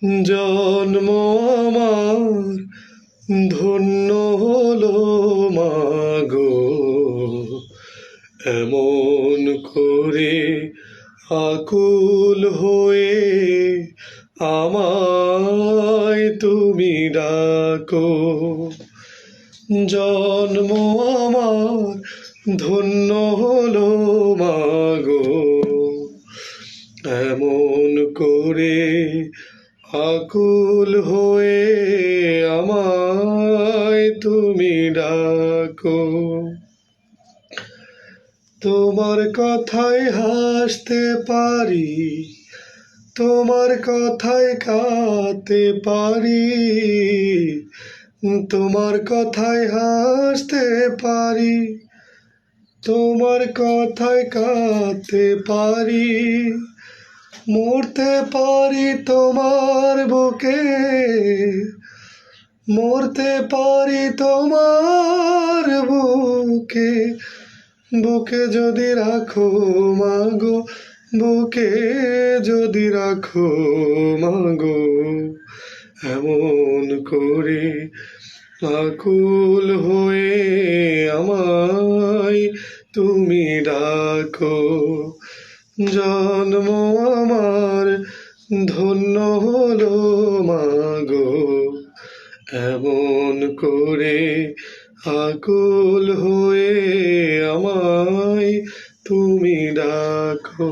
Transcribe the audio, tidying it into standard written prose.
জন্ম আমার ধন্য হলো মাগো, এমন করে আকুল হয়ে আমায় তুমি ডাকো। জন্ম আমার ধন্য হলো মাগো, এমন করে আকুল হয়ে আমায় তুমি ডাকো। তোমার কথায় হাসতে পারি, তোমার কথায় কাঁদতে পারি, তোমার কথায় হাসতে পারি, তোমার কথায় কাঁদতে পারি, মরতে পারি তোমার বুকে, মরতে পারি তোমার বুকে। বুকে যদি রাখো মাগো, বুকে যদি রাখো মাগো, এমন করে আকুল হয়ে আমায় তুমি ডাকো। জন্ম আমার ধন্য হলো মাগো, এমন করে আকুল হয়ে আমায় তুমি ডাকো।